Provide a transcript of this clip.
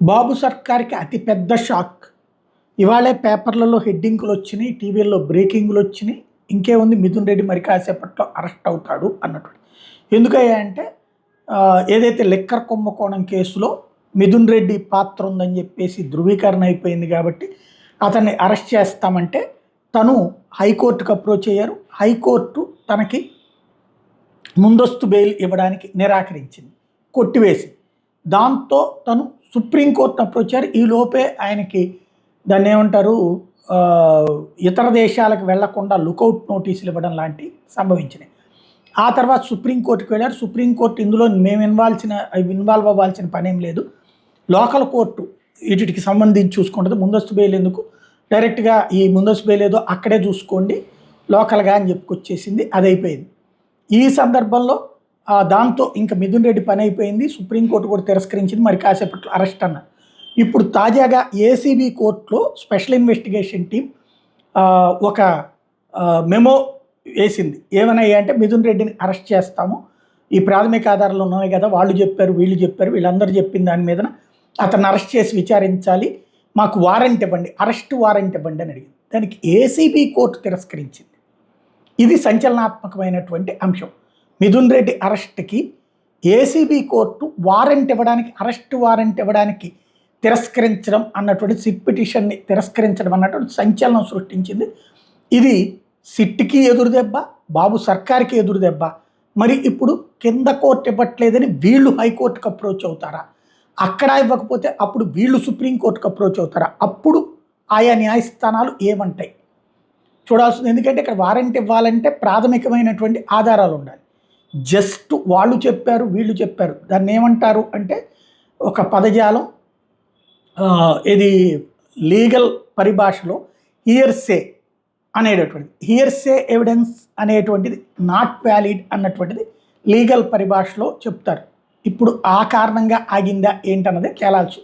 బాబు సర్కార్‌కి అతి పెద్ద షాక్. ఇవాళే పేపర్‌లలో హెడ్డింగులు వచ్చినియి, టీవీల్లో బ్రేకింగులు వచ్చినియి. ఇంకేముంది, మిథున్ రెడ్డి మరి కాసేపట్లో అరెస్ట్ అవుతాడు అన్నటువంటి. ఎందుకయ్యా అంటే ఏదైతే లిక్కర్ కుంభకోణం కేసులో మిథున్ రెడ్డి పాత్ర ఉందని చెప్పేసి ధృవీకరణ అయిపోయింది కాబట్టి అతన్ని అరెస్ట్ చేస్తామంటే తను హైకోర్టుకి అప్రోచ్ అయ్యారు. హైకోర్టు తనకి ముందస్తు బెయిల్ ఇవ్వడానికి నిరాకరించింది, కొట్టివేసింది. దాంతో తను సుప్రీంకోర్టును అప్రోచ్ అయ్యారు. ఈ లోపే ఆయనకి దాన్ని ఏమంటారు, ఇతర దేశాలకు వెళ్లకుండా లుకౌట్ నోటీసులు ఇవ్వడం లాంటివి సంభవించినాయి. ఆ తర్వాత సుప్రీంకోర్టుకి వెళ్ళారు. సుప్రీంకోర్టు ఇందులో మేము ఇన్వాల్వ్ అవ్వాల్సిన పనేం లేదు, లోకల్ కోర్టు వీటికి సంబంధించి చూసుకుంటుంది, ముందస్తు బెయిల్ ఎందుకు, డైరెక్ట్గా ఈ ముందస్తు బెయిల్ ఏదో అక్కడే చూసుకోండి లోకల్గా అని చెప్పుకొచ్చేసింది. అది అయిపోయింది. ఈ సందర్భంలో దాంతో ఇంకా మిథున్ రెడ్డి పని అయిపోయింది. సుప్రీంకోర్టు కూడా తిరస్కరించింది. మరి కాసేపట్లో అరెస్ట్ అన్నారు. ఇప్పుడు తాజాగా ఏసీబీ కోర్టులో స్పెషల్ ఇన్వెస్టిగేషన్ టీం ఒక మెమో వేసింది. ఏమన్నాయి అంటే, మిథున్ రెడ్డిని అరెస్ట్ చేస్తాము, ఈ ప్రాథమిక ఆధారాలు ఉన్నాయి కదా, వాళ్ళు చెప్పారు వీళ్ళు చెప్పారు వీళ్ళందరూ చెప్పిన దాని మీద అతన్ని అరెస్ట్ చేసి విచారించాలి, మాకు వారెంట్ ఇవ్వండి, అరెస్ట్ వారెంట్ ఇవ్వండి అని అడిగింది. దానికి ఏసీబీ కోర్టు తిరస్కరించింది. ఇది సంచలనాత్మకమైనటువంటి అంశం. మిథున్ రెడ్డి అరెస్ట్కి ఏసీబీ కోర్టు వారెంట్ ఇవ్వడానికి, అరెస్ట్ వారెంట్ ఇవ్వడానికి తిరస్కరించడం అన్నటువంటి, సిట్ పిటిషన్ని తిరస్కరించడం అన్నటువంటి సంచలనం సృష్టించింది. ఇది సిట్కి ఎదురు దెబ్బ, బాబు సర్కార్కి ఎదురు దెబ్బ. మరి ఇప్పుడు కింద కోర్టు ఇవ్వట్లేదని వీళ్ళు హైకోర్టుకు అప్రోచ్ అవుతారా? అక్కడ ఇవ్వకపోతే అప్పుడు వీళ్ళు సుప్రీంకోర్టుకు అప్రోచ్ అవుతారా? అప్పుడు ఆయా న్యాయస్థానాలు ఏమంటాయి చూడాల్సింది. ఎందుకంటే ఇక్కడ వారెంట్ ఇవ్వాలంటే ప్రాథమికమైనటువంటి ఆధారాలు ఉండాలి. జస్ట్ వాళ్ళు చెప్పారు వీళ్ళు చెప్పారు, దాన్ని ఏమంటారు అంటే ఒక పదజాలం, ఇది లీగల్ పరిభాషలో హియర్సే అనేటటువంటిది, హియర్సే ఎవిడెన్స్ అనేటువంటిది నాట్ వ్యాలిడ్ అన్నటువంటిది లీగల్ పరిభాషలో చెప్తారు. ఇప్పుడు ఆ కారణంగా ఆగిందా ఏంటన్నది తేలాల్సి